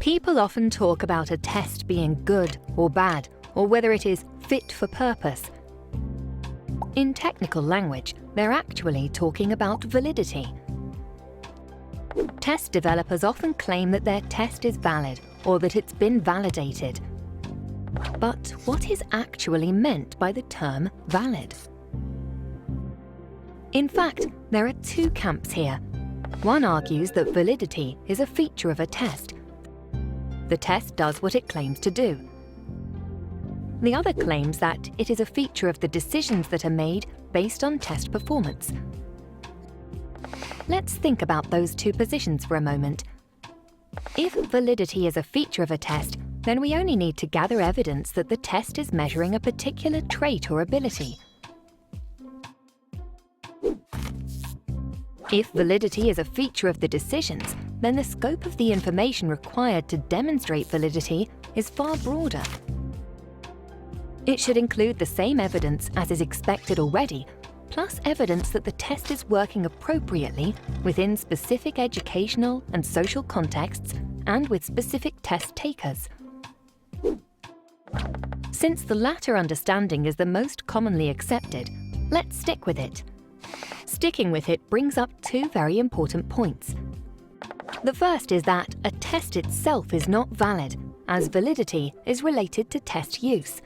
People often talk about a test being good or bad, or whether it is fit for purpose. In technical language, they're actually talking about validity. Test developers often claim that their test is valid or that it's been validated. But what is actually meant by the term valid? In fact, there are two camps here. One argues that validity is a feature of a test. The test does what it claims to do. The other claims that it is a feature of the decisions that are made based on test performance. Let's think about those two positions for a moment. If validity is a feature of a test, then we only need to gather evidence that the test is measuring a particular trait or ability. If validity is a feature of the decisions, then the scope of the information required to demonstrate validity is far broader. It should include the same evidence as is expected already, plus evidence that the test is working appropriately within specific educational and social contexts and with specific test takers. Since the latter understanding is the most commonly accepted, let's stick with it. Sticking with it brings up two very important points. The first is that a test itself is not valid, as validity is related to test use.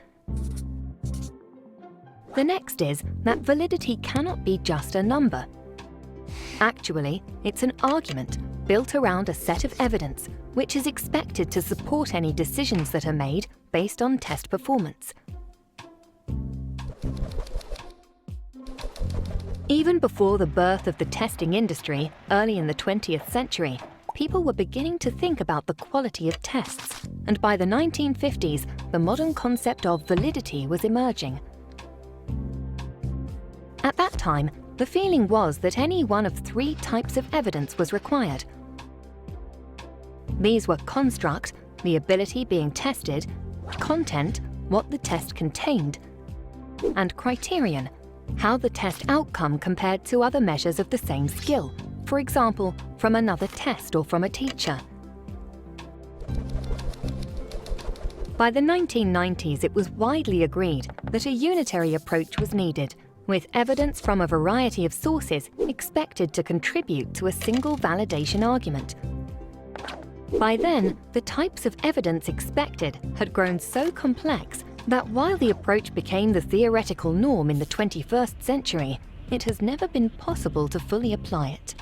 The next is that validity cannot be just a number. Actually, it's an argument built around a set of evidence which is expected to support any decisions that are made based on test performance. Even before the birth of the testing industry, early in the 20th century, people were beginning to think about the quality of tests, and by the 1950s, the modern concept of validity was emerging. At that time, the feeling was that any one of three types of evidence was required. These were construct, the ability being tested, content, what the test contained, and criterion, how the test outcome compared to other measures of the same skill, for example, from another test or from a teacher. By the 1990s, it was widely agreed that a unitary approach was needed, with evidence from a variety of sources expected to contribute to a single validation argument. By then, the types of evidence expected had grown so complex that while the approach became the theoretical norm in the 21st century, it has never been possible to fully apply it.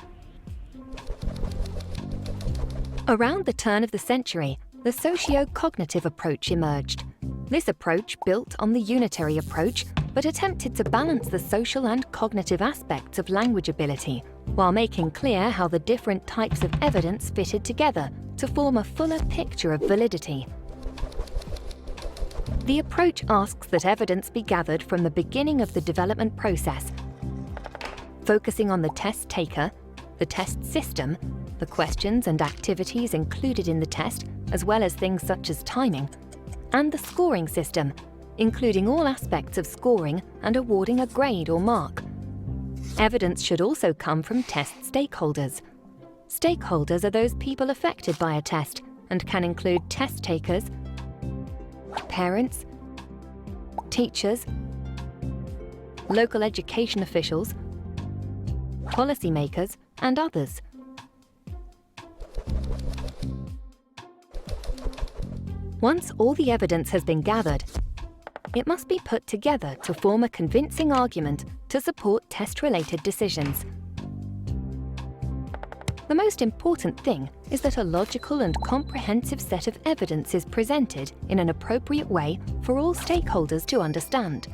Around the turn of the century, the socio-cognitive approach emerged. This approach built on the unitary approach, but attempted to balance the social and cognitive aspects of language ability, while making clear how the different types of evidence fitted together to form a fuller picture of validity. The approach asks that evidence be gathered from the beginning of the development process, focusing on the test taker, the test system, the questions and activities included in the test, as well as things such as timing, and the scoring system, including all aspects of scoring and awarding a grade or mark. Evidence should also come from test stakeholders. Stakeholders are those people affected by a test and can include test takers, parents, teachers, local education officials, policymakers, and others. Once all the evidence has been gathered, it must be put together to form a convincing argument to support test-related decisions. The most important thing is that a logical and comprehensive set of evidence is presented in an appropriate way for all stakeholders to understand.